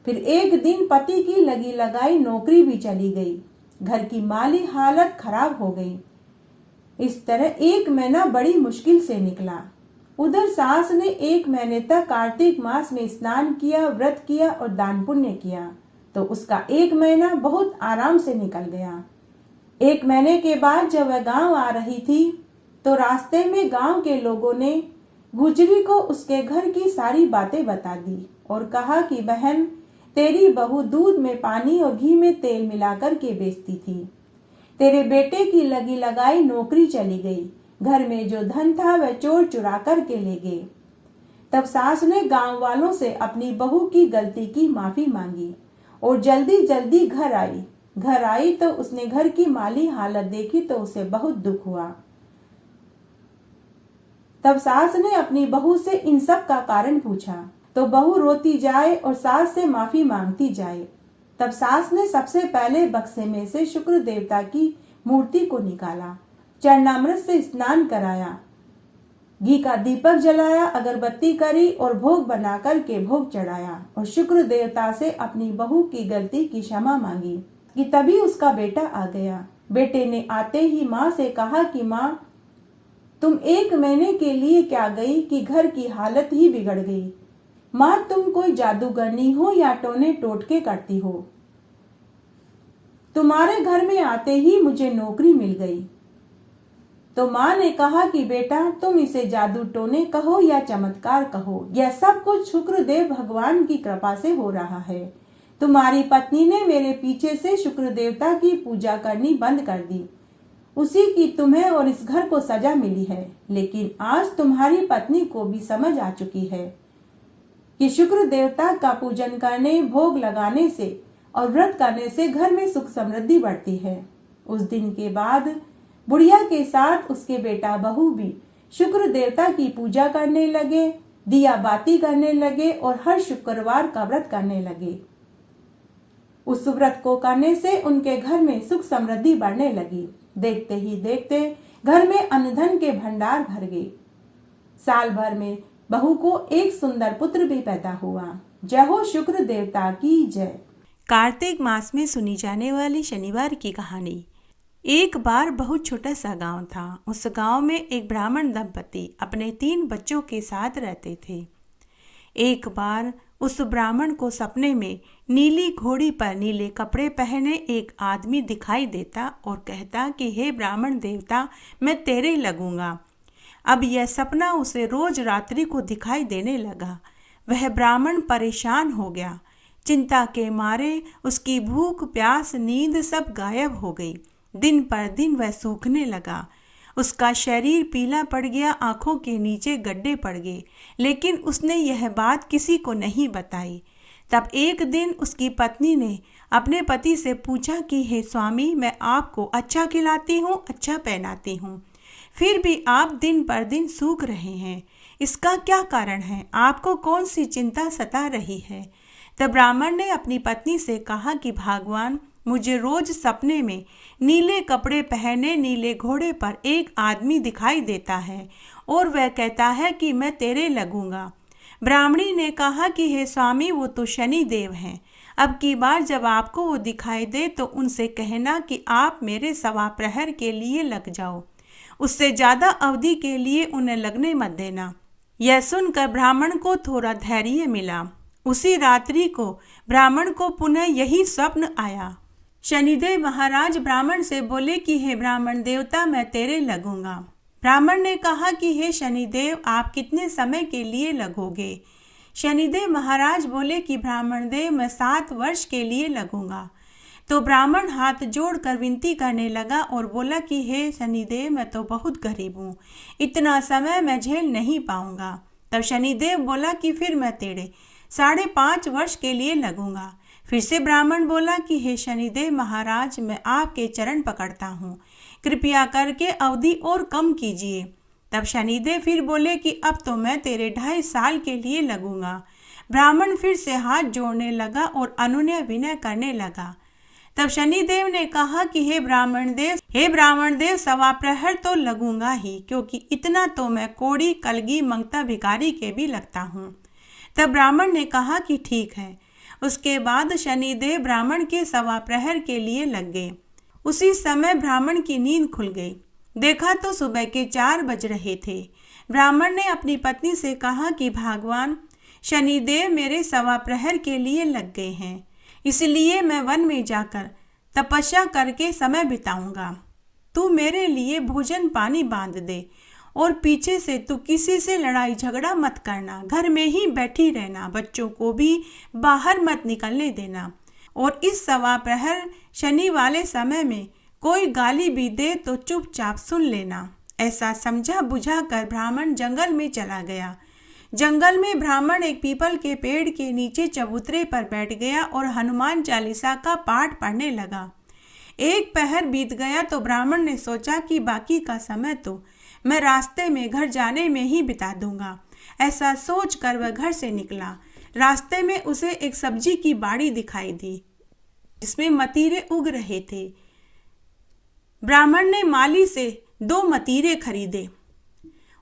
फिर एक दिन पति की लगी लगाई नौकरी भी चली गई। घर की माली हालत खराब हो गई। इस तरह 1 महीना बड़ी मुश्किल से निकला। उधर सास ने 1 महीने तक कार्तिक मास में स्नान किया, व्रत किया और दान पुण्य किया, तो उसका 1 महीना बहुत आराम से निकल गया। 1 महीने के बाद जब वह गांव आ रही थी तो रास्ते में गांव के लोगों ने गुजरी को उसके घर की सारी बातें बता दी और कहा कि बहन, तेरी बहू दूध में पानी और घी में तेल मिलाकर के बेचती थी। तेरे बेटे की लगी लगाई नौकरी चली गई। घर में जो धन था वह चोर चुरा कर के ले गए। तब सास ने गांव वालों से अपनी बहू की गलती की माफी मांगी और जल्दी जल्दी घर आई। घर आई तो उसने घर की माली हालत देखी तो उसे बहुत दुख हुआ। तब सास ने अपनी बहू से इन सब का कारण पूछा तो बहू रोती जाए और सास से माफी मांगती जाए। तब सास ने सबसे पहले बक्से में से शुक्र देवता की मूर्ति को निकाला, चरणामृत से स्नान कराया, घी का दीपक जलाया, अगरबत्ती करी और भोग बनाकर के भोग चढ़ाया और शुक्र देवता से अपनी बहू की गलती की क्षमा मांगी कि तभी उसका बेटा आ गया। बेटे ने आते ही माँ से कहा कि माँ, तुम 1 महीने के लिए क्या गई कि घर की हालत ही बिगड़ गई। माँ, तुम कोई जादूगरनी हो या टोने टोटके करती हो। तुम्हारे घर में आते ही मुझे नौकरी मिल गई। तो माँ ने कहा कि बेटा, तुम इसे जादू टोने कहो या चमत्कार कहो, यह सब कुछ शुक्रदेव भगवान की कृपा से हो रहा है। तुम्हारी पत्नी ने मेरे पीछे से शुक्र देवता की पूजा करनी बंद कर दी, उसी की तुम्हें और इस घर को सजा मिली है। लेकिन आज तुम्हारी पत्नी को भी समझ आ चुकी है कि शुक्र देवता का पूजन करने, भोग लगाने से और व्रत करने से घर में सुख समृद्धि बढ़ती है। उस दिन के बाद बुढ़िया के साथ उसके बेटा बहू भी शुक्र देवता की पूजा करने लगे, दिया बाती करने लगे और हर शुक्रवार का व्रत करने लगे। उस व्रत को करने से उनके घर में सुख समृद्धि बढ़ने लगी। देखते ही देखते घर में अन्न धन के भंडार भर गए। साल भर में बहू को एक सुंदर पुत्र भी पैदा हुआ। जय हो शुक्र देवता की जय। कार्तिक मास में सुनी जाने वाली शनिवार की कहानी। एक बार बहुत छोटा सा गांव था। उस गांव में एक ब्राह्मण दंपति अपने 3 बच्चों के साथ रहते थे। एक बार उस ब्राह्मण को सपने में नीली घोड़ी पर नीले कपड़े पहने एक आदमी दिखाई देता और कहता कि हे ब्राह्मण देवता, मैं तेरे लगूंगा। अब यह सपना उसे रोज रात्रि को दिखाई देने लगा। वह ब्राह्मण परेशान हो गया। चिंता के मारे उसकी भूख, प्यास, नींद सब गायब हो गई। दिन पर दिन वह सूखने लगा। उसका शरीर पीला पड़ गया, आंखों के नीचे गड्ढे पड़ गए, लेकिन उसने यह बात किसी को नहीं बताई। तब एक दिन उसकी पत्नी ने अपने पति से पूछा कि हे स्वामी, मैं आपको अच्छा खिलाती हूँ, अच्छा पहनाती हूँ, फिर भी आप दिन पर दिन सूख रहे हैं। इसका क्या कारण है? आपको कौन सी चिंता सता रही है? तब ब्राह्मण ने अपनी पत्नी से कहा कि भगवान, मुझे रोज सपने में नीले कपड़े पहने नीले घोड़े पर एक आदमी दिखाई देता है और वह कहता है कि मैं तेरे लगूंगा। ब्राह्मणी ने कहा कि हे स्वामी, वो तो शनि देव हैं। अब की बार जब आपको वो दिखाई दे तो उनसे कहना कि आप मेरे 1.25 प्रहर के लिए लग जाओ, उससे ज़्यादा अवधि के लिए उन्हें लगने मत देना। यह सुनकर ब्राह्मण को थोड़ा धैर्य मिला। उसी रात्रि को ब्राह्मण को पुनः यही स्वप्न आया। शनिदेव महाराज ब्राह्मण से बोले कि हे ब्राह्मण देवता, मैं तेरे लगूंगा। ब्राह्मण ने कहा कि हे शनिदेव, आप कितने समय के लिए लगोगे? शनिदेव महाराज बोले कि ब्राह्मण देव, मैं 7 वर्ष के लिए लगूंगा। तो ब्राह्मण हाथ जोड़कर विनती करने लगा और बोला कि हे शनिदेव, मैं तो बहुत गरीब हूँ, इतना समय मैं झेल नहीं पाऊंगा। तब शनिदेव बोला कि फिर मैं तेरे 5.5 वर्ष के लिए लगूंगा। फिर से ब्राह्मण बोला कि हे शनिदेव महाराज, मैं आपके चरण पकड़ता हूँ, कृपया करके अवधि और कम कीजिए। तब शनिदेव फिर बोले कि अब तो मैं तेरे 2.5 साल के लिए लगूंगा। ब्राह्मण फिर से हाथ जोड़ने लगा और अनुनय विनय करने लगा। तब शनिदेव ने कहा कि हे ब्राह्मण देव, 1.25 प्रहर तो लगूंगा ही, क्योंकि इतना तो मैं कोड़ी, कलगी, मंगता, भिखारी के भी लगता हूँ। तब ब्राह्मण ने कहा कि ठीक है। उसके बाद शनिदेव ब्राह्मण के 1.25 प्रहर के लिए लग गए। उसी समय ब्राह्मण की नींद खुल गई। देखा तो सुबह के 4 बज रहे थे। ब्राह्मण ने अपनी पत्नी से कहा कि भगवान शनिदेव मेरे 1.25 प्रहर के लिए लग गए हैं, इसलिए मैं वन में जाकर तपस्या करके समय बिताऊंगा। तू मेरे लिए भोजन पानी बांध दे और पीछे से तू किसी से लड़ाई झगड़ा मत करना, घर में ही बैठी रहना, बच्चों को भी बाहर मत निकलने देना। और इस 1.25 प्रहर शनि वाले समय में कोई गाली भी दे तो चुपचाप सुन लेना। ऐसा समझा बुझा कर ब्राह्मण जंगल में चला गया। जंगल में ब्राह्मण एक पीपल के पेड़ के नीचे चबूतरे पर बैठ गया और हनुमान चालीसा का पाठ पढ़ने लगा। 1 पहर बीत गया तो ब्राह्मण ने सोचा कि बाकी का समय तो मैं रास्ते में घर जाने में ही बिता दूंगा। ऐसा सोचकर वह घर से निकला। रास्ते में उसे एक सब्जी की बाड़ी दिखाई दी जिसमें मतीरे उग रहे थे। ब्राह्मण ने माली से 2 मतीरे खरीदे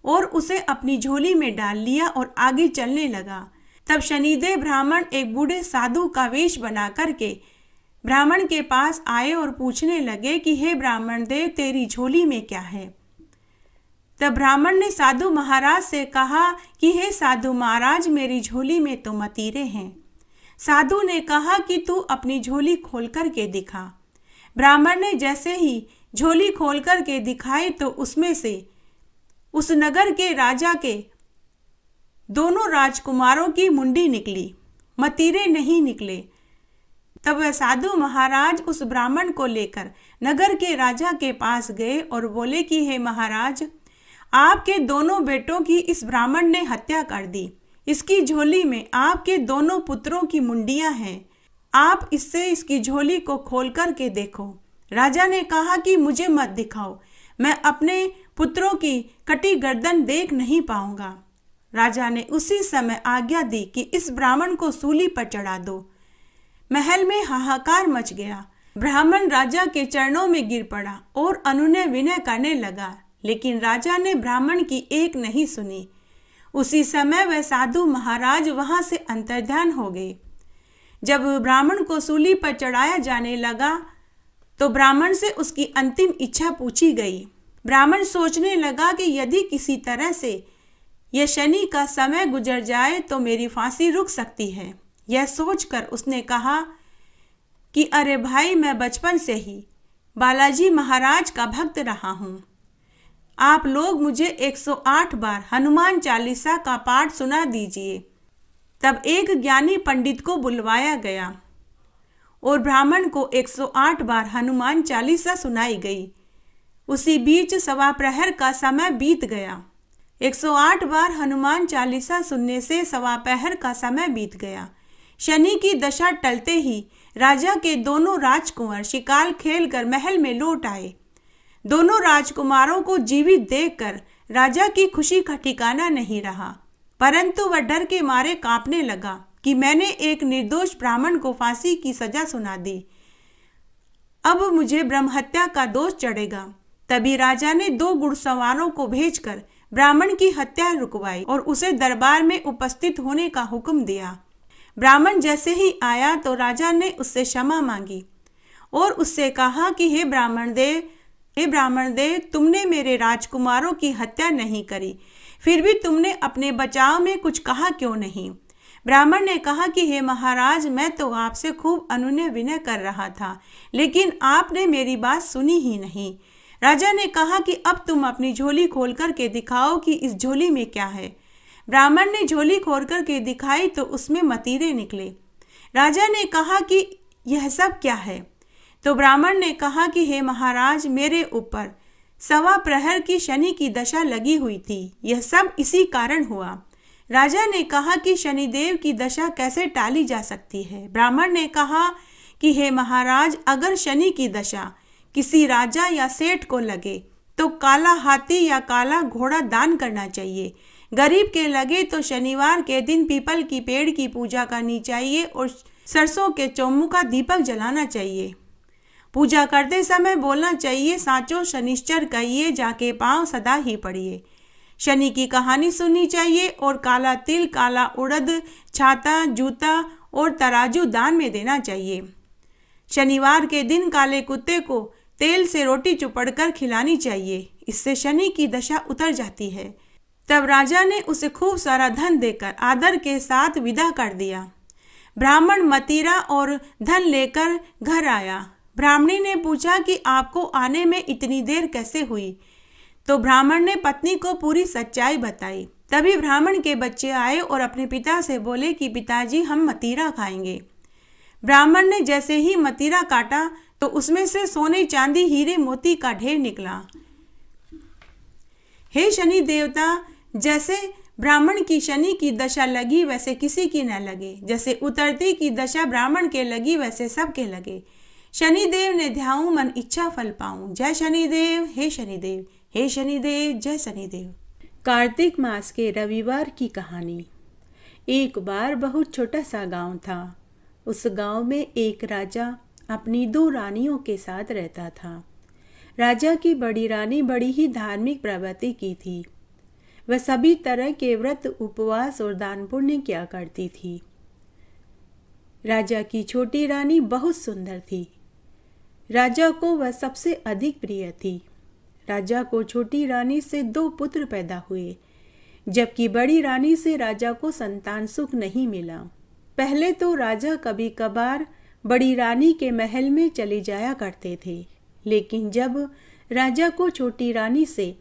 और उसे अपनी झोली में डाल लिया और आगे चलने लगा। तब शनिदेव ब्राह्मण एक बूढ़े साधु का वेश बना करके ब्राह्मण के पास आए और पूछने लगे कि हे ब्राह्मण देव, तेरी झोली में क्या है? तब ब्राह्मण ने साधु महाराज से कहा कि हे साधु महाराज, मेरी झोली में तो मतीरे हैं। साधु ने कहा कि तू अपनी झोली खोल कर के दिखा। ब्राह्मण ने जैसे ही झोली खोल कर के दिखाई तो उसमें से उस नगर के राजा के दोनों राजकुमारों की मुंडी निकली, मतीरे नहीं निकले। तब वह साधु महाराज उस ब्राह्मण को लेकर नगर के राजा के पास गए और बोले कि हे महाराज, आपके दोनों बेटों की इस ब्राह्मण ने हत्या कर दी। इसकी झोली में आपके दोनों पुत्रों की मुंडियां हैं। आप इससे इसकी झोली को खोल कर के देखो। राजा ने कहा कि मुझे मत दिखाओ, मैं अपने पुत्रों की कटी गर्दन देख नहीं पाऊंगा। राजा ने उसी समय आज्ञा दी कि इस ब्राह्मण को सूली पर चढ़ा दो। महल में हाहाकार मच गया। ब्राह्मण राजा के चरणों में गिर पड़ा और अनुनय विनय करने लगा, लेकिन राजा ने ब्राह्मण की एक नहीं सुनी। उसी समय वह साधु महाराज वहां से अंतर्ध्यान हो गए। जब ब्राह्मण को सूली पर चढ़ाया जाने लगा तो ब्राह्मण से उसकी अंतिम इच्छा पूछी गई। ब्राह्मण सोचने लगा कि यदि किसी तरह से यह शनि का समय गुजर जाए तो मेरी फांसी रुक सकती है। यह सोचकर उसने कहा कि अरे भाई, मैं बचपन से ही बालाजी महाराज का भक्त रहा हूँ। आप लोग मुझे 108 बार हनुमान चालीसा का पाठ सुना दीजिए। तब एक ज्ञानी पंडित को बुलवाया गया और ब्राह्मण को 108 बार हनुमान चालीसा सुनाई गई। उसी बीच 1.25 प्रहर का समय बीत गया। 108 बार हनुमान चालीसा सुनने से 1.25 प्रहर का समय बीत गया। शनि की दशा टलते ही राजा के दोनों राजकुमार शिकार खेलकर महल में लौट आए। दोनों राजकुमारों को जीवित देखकर राजा की खुशी का ठिकाना नहीं रहा, परंतु वह डर के मारे कांपने लगा कि मैंने एक निर्दोष ब्राह्मण को फांसी की सजा सुना दी, अब मुझे ब्रह्महत्या का दोष चढ़ेगा। तभी राजा ने 2 घुड़सवारों को भेजकर ब्राह्मण की हत्या रुकवाई और उसे दरबार में उपस्थित होने का हुक्म दिया। ब्राह्मण जैसे ही आया तो राजा ने उससे क्षमा मांगी और उससे कहा कि हे ब्राह्मण देव, तुमने मेरे राजकुमारों की हत्या नहीं करी, फिर भी तुमने अपने बचाव में कुछ कहा क्यों नहीं? ब्राह्मण ने कहा कि हे महाराज, मैं तो आपसे खूब अनुनय विनय कर रहा था, लेकिन आपने मेरी बात सुनी ही नहीं। राजा ने कहा कि अब तुम अपनी झोली खोल कर के दिखाओ कि इस झोली में क्या है। ब्राह्मण ने झोली खोल कर के दिखाई तो उसमें मतीरे निकले। राजा ने कहा कि यह सब क्या है? तो ब्राह्मण ने कहा कि हे महाराज, मेरे ऊपर 1.25 प्रहर की शनि की दशा लगी हुई थी। यह सब इसी कारण हुआ। राजा ने कहा कि शनिदेव की दशा कैसे टाली जा सकती है। ब्राह्मण ने कहा कि हे महाराज, अगर शनि की दशा किसी राजा या सेठ को लगे तो काला हाथी या काला घोड़ा दान करना चाहिए। गरीब के लगे तो शनिवार के दिन पीपल की पेड़ की पूजा करनी चाहिए और सरसों के चौमुखा दीपक जलाना चाहिए। पूजा करते समय बोलना चाहिए, साचो शनिश्चर कहिए, जाके पाँव सदा ही पड़िए। शनि की कहानी सुननी चाहिए और काला तिल, काला उड़द, छाता, जूता और तराजू दान में देना चाहिए। शनिवार के दिन काले कुत्ते को तेल से रोटी चुपड़कर खिलानी चाहिए, इससे शनि की दशा उतर जाती है। तब राजा ने उसे खूब सारा धन देकर आदर के साथ विदा कर दिया। ब्राह्मण मदिरा और धन लेकर घर आया। ब्राह्मणी ने पूछा कि आपको आने में इतनी देर कैसे हुई? तो ब्राह्मण ने पत्नी को पूरी सच्चाई बताई। तभी ब्राह्मण के बच्चे आए और अपने पिता से बोले कि पिताजी, हम मदिरा खाएंगे। ब्राह्मण ने जैसे ही मदिरा काटा तो उसमें से सोने, चांदी, हीरे, मोती का ढेर निकला। हे शनि देवता, जैसे ब्राह्मण की शनि की दशा लगी वैसे किसी की न लगे, जैसे उतरती की दशा ब्राह्मण के लगी वैसे सबके लगे। शनिदेव ने ध्याऊं मन इच्छा फल पाऊं। जय शनिदेव, हे शनिदेव, हे शनिदेव, जय शनिदेव। कार्तिक मास के रविवार की कहानी। एक बार बहुत छोटा सा गांव था। उस गांव में एक राजा अपनी 2 रानियों के साथ रहता था। राजा की बड़ी रानी बड़ी ही धार्मिक प्रवृत्ति की थी। वह सभी तरह के व्रत, उपवास और दान पुण्य किया करती थी। राजा की छोटी रानी बहुत सुंदर थी। राजा को वह सबसे अधिक प्रिय थी। राजा को छोटी रानी से 2 पुत्र पैदा हुए, जबकि बड़ी रानी से राजा को संतान सुख नहीं मिला। पहले तो राजा कभी कभार बड़ी रानी के महल में चले जाया करते थे, लेकिन जब राजा को छोटी रानी से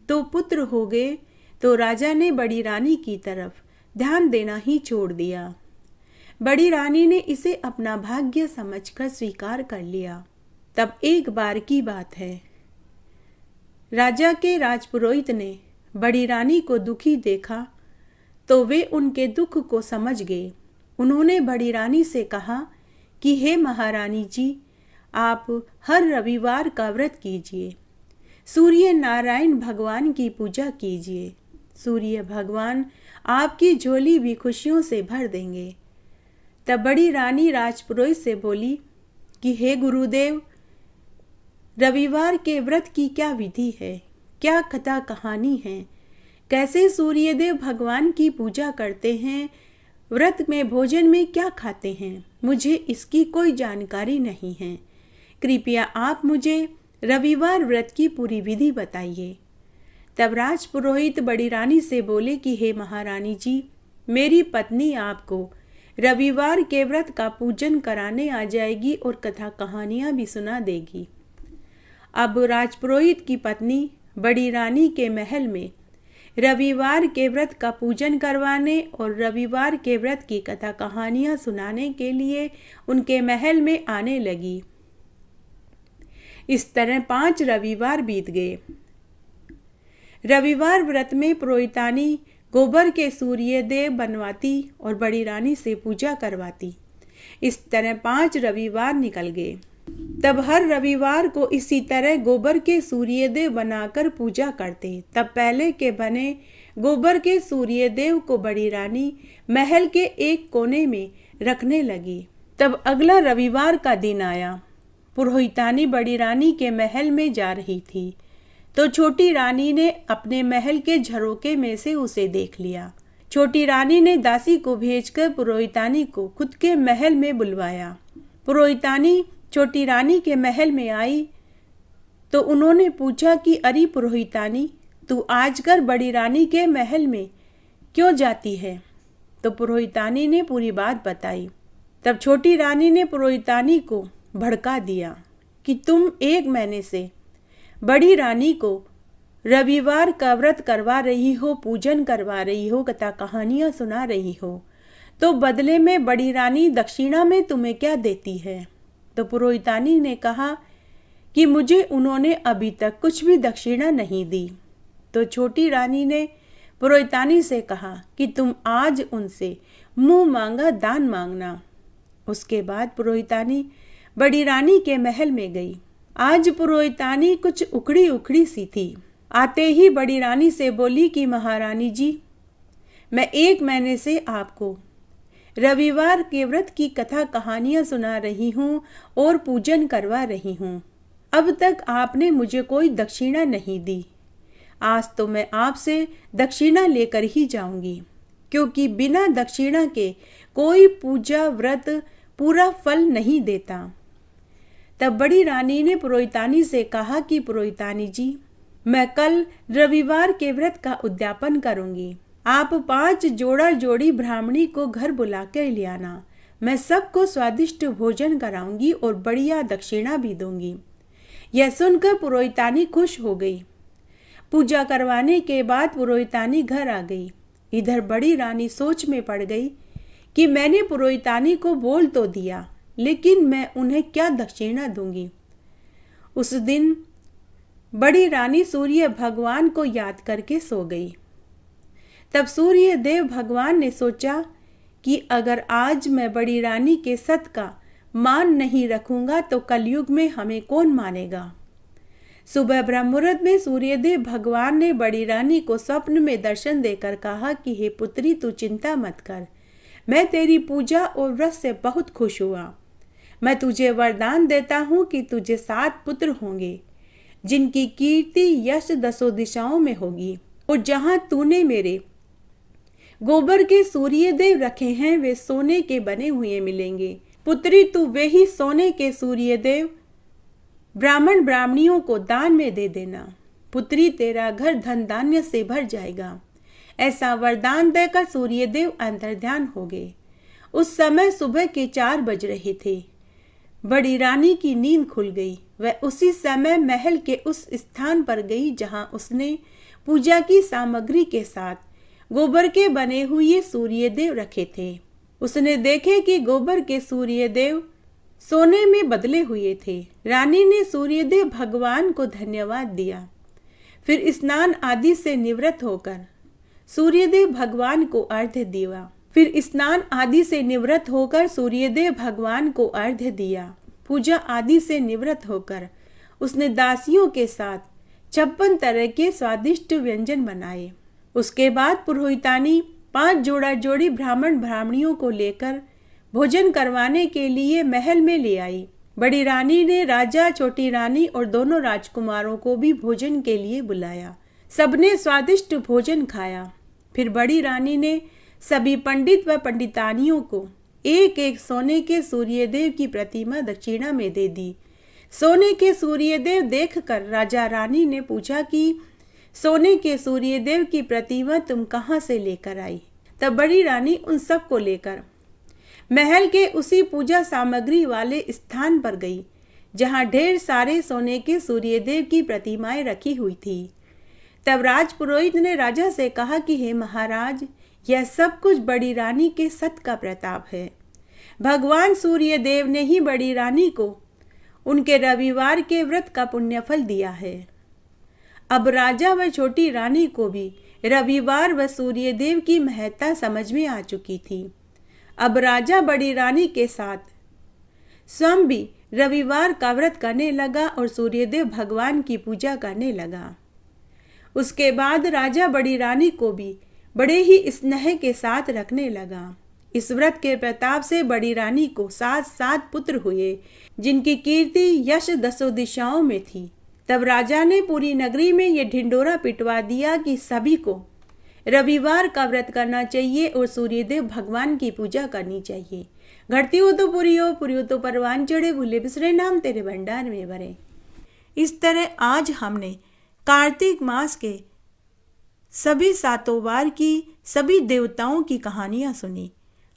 2 पुत्र हो गए तो राजा ने बड़ी रानी की तरफ ध्यान देना ही छोड़ दिया। बड़ी रानी ने इसे अपना भाग्य समझकर स्वीकार कर लिया। तब एक बार की बात है, राजा के राजपुरोहित ने बड़ी रानी को दुखी देखा तो वे उनके दुख को समझ गए। उन्होंने बड़ी रानी से कहा कि हे महारानी जी, आप हर रविवार का व्रत कीजिए, सूर्य नारायण भगवान की पूजा कीजिए। सूर्य भगवान आपकी झोली भी खुशियों से भर देंगे। तब बड़ी रानी राजपुरोहित से बोली कि हे गुरुदेव, रविवार के व्रत की क्या विधि है, क्या कथा कहानी है, कैसे सूर्यदेव भगवान की पूजा करते हैं, व्रत में भोजन में क्या खाते हैं, मुझे इसकी कोई जानकारी नहीं है। कृपया आप मुझे रविवार व्रत की पूरी विधि बताइए। तब राजपुरोहित बड़ी रानी से बोले कि हे महारानी जी, मेरी पत्नी आपको रविवार के व्रत का पूजन कराने आ जाएगी और कथा कहानियाँ भी सुना देगी। अब राजपुरोहित की पत्नी बड़ी रानी के महल में रविवार के व्रत का पूजन करवाने और रविवार के व्रत की कथा कहानियाँ सुनाने के लिए उनके महल में आने लगी। इस तरह 5 रविवार बीत गए। रविवार व्रत में पुरोहितानी गोबर के सूर्यदेव बनवाती और बड़ी रानी से पूजा करवाती। इस तरह 5 रविवार निकल गए। तब हर रविवार को इसी तरह गोबर के सूर्यदेव बनाकर पूजा करते। तब पहले के बने गोबर के सूर्यदेव को बड़ी रानी महल के एक कोने में रखने लगी। तब अगला रविवार का दिन आया। पुरोहितानी बड़ी रानी के महल में जा रही थी तो छोटी रानी ने अपने महल के झरोके में से उसे देख लिया। छोटी रानी ने दासी को भेजकर पुरोहितानी को खुद के महल में बुलवाया। पुरोहितानी छोटी रानी के महल में आई तो उन्होंने पूछा कि अरे पुरोहितानी, तू आजकल बड़ी रानी के महल में क्यों जाती है? तो पुरोहितानी ने पूरी बात बताई। तब छोटी रानी ने पुरोहितानी को भड़का दिया कि तुम 1 महीने से बड़ी रानी को रविवार का व्रत करवा रही हो, पूजन करवा रही हो, कथा कहानियाँ सुना रही हो, तो बदले में बड़ी रानी दक्षिणा में तुम्हें क्या देती है? तो पुरोहितानी ने कहा कि मुझे उन्होंने अभी तक कुछ भी दक्षिणा नहीं दी। तो छोटी रानी ने पुरोहितानी से कहा कि तुम आज उनसे मुंह मांगा दान मांगना। उसके बाद पुरोहितानी बड़ी रानी के महल में गई। आज पुरोहितानी कुछ उखड़ी उखड़ी सी थी। आते ही बड़ी रानी से बोली कि महारानी जी, मैं 1 महीने से आपको रविवार के व्रत की कथा कहानियां सुना रही हूँ और पूजन करवा रही हूँ। अब तक आपने मुझे कोई दक्षिणा नहीं दी। आज तो मैं आपसे दक्षिणा लेकर ही जाऊंगी, क्योंकि बिना दक्षिणा के कोई पूजा व्रत पूरा फल नहीं देता। तब बड़ी रानी ने पुरोहितानी से कहा कि पुरोहितानी जी, मैं कल रविवार के व्रत का उद्यापन करूंगी। आप 5 जोड़ा जोड़ी ब्राह्मणी को घर बुला कर ले आना। मैं सबको स्वादिष्ट भोजन कराऊंगी और बढ़िया दक्षिणा भी दूंगी। यह सुनकर पुरोहितानी खुश हो गई। पूजा करवाने के बाद पुरोहितानी घर आ गई। इधर बड़ी रानी सोच में पड़ गई कि मैंने पुरोहितानी को बोल तो दिया, लेकिन मैं उन्हें क्या दक्षिणा दूंगी। उस दिन बड़ी रानी सूर्य भगवान को याद करके सो गई। तब सूर्य देव भगवान ने सोचा कि अगर आज मैं बड़ी रानी के सत का मान नहीं रखूंगा तो कलयुग में हमें कौन मानेगा। सुबह ब्रह्म मुहूर्त में सूर्यदेव भगवान ने बड़ी रानी को स्वप्न में दर्शन देकर कहा कि हे पुत्री, तू चिंता मत कर, मैं तेरी पूजा और व्रत से बहुत खुश हुआ। मैं तुझे वरदान देता हूँ कि तुझे 7 पुत्र होंगे, जिनकी कीर्ति यश 10 दिशाओं में होगी। और जहाँ तूने मेरे गोबर के सूर्यदेव रखे हैं वे सोने के बने हुए मिलेंगे। पुत्री, तू वे ही सोने के सूर्यदेव ब्राह्मण ब्राह्मणियों को दान में दे देना। पुत्री, तेरा घर धन धान्य से भर जाएगा। ऐसा वरदान देकर सूर्यदेव अंतर्ध्यान हो गए। उस समय सुबह के 4 बज रहे थे। बड़ी रानी की नींद खुल गई। वह उसी समय महल के उस स्थान पर गई जहां उसने पूजा की सामग्री के साथ गोबर के बने हुए सूर्यदेव रखे थे। उसने देखे कि गोबर के सूर्यदेव सोने में बदले हुए थे। रानी ने सूर्यदेव भगवान को धन्यवाद दिया। फिर स्नान आदि से निवृत्त होकर सूर्यदेव भगवान को अर्घ्य दिया। पूजा आदि से निवृत्त होकर उसने दासियों के साथ 56 तरह के स्वादिष्ट व्यंजन बनाए। उसके बाद पुरोहितानी 5 जोड़ा जोड़ी ब्राह्मण ब्राह्मणियों को लेकर भोजन करवाने के लिए महल में ले आई। बड़ी रानी ने राजा, छोटी रानी और दोनों राजकुमारों को भी भोजन के लिए बुलाया। सबने स्वादिष्ट भोजन खाया। फिर बड़ी रानी ने सभी पंडित व पंडितानियों को एक एक सोने के सूर्यदेव की प्रतिमा दक्षिणा में दे दी। सोने के सूर्यदेव देखकर राजा रानी ने पूछा कि सोने के सूर्यदेव की प्रतिमा तुम कहाँ से लेकर आई। तब बड़ी रानी उन सब को लेकर महल के उसी पूजा सामग्री वाले स्थान पर गई जहाँ ढेर सारे सोने के सूर्यदेव की प्रतिमाएं रखी हुई थी। तब राजपुरोहित ने राजा से कहा कि हे महाराज, यह सब कुछ बड़ी रानी के सत का प्रताप है। भगवान सूर्यदेव ने ही बड़ी रानी को उनके रविवार के व्रत का पुण्यफल दिया है। अब राजा व छोटी रानी को भी रविवार व सूर्यदेव की महत्ता समझ में आ चुकी थी। अब राजा बड़ी रानी के साथ स्वयं भी रविवार का व्रत करने लगा और सूर्यदेव भगवान की पूजा करने लगा। उसके बाद राजा बड़ी रानी को भी बड़े ही स्नेह के साथ रखने लगा। इस व्रत के प्रताप से बड़ी रानी को 7 पुत्र हुए, जिनकी कीर्ति यश 10 दिशाओं में थी। तब राजा ने पूरी नगरी में ये ढिंडोरा पिटवा दिया कि सभी को रविवार का व्रत करना चाहिए और सूर्यदेव भगवान की पूजा करनी चाहिए। घटती हो तो पूरी हो तो परवान चढ़े, भूले बिसरे नाम तेरे भंडार में भरे। इस तरह आज हमने कार्तिक मास के सभी 7 वार की सभी देवताओं की कहानियाँ सुनी।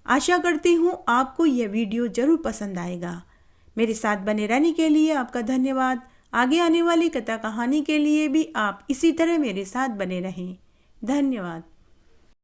आशा करती हूँ आपको यह वीडियो जरूर पसंद आएगा। मेरे साथ बने रहने के लिए आपका धन्यवाद। आगे आने वाली कथा कहानी के लिए भी आप इसी तरह मेरे साथ बने रहें। धन्यवाद।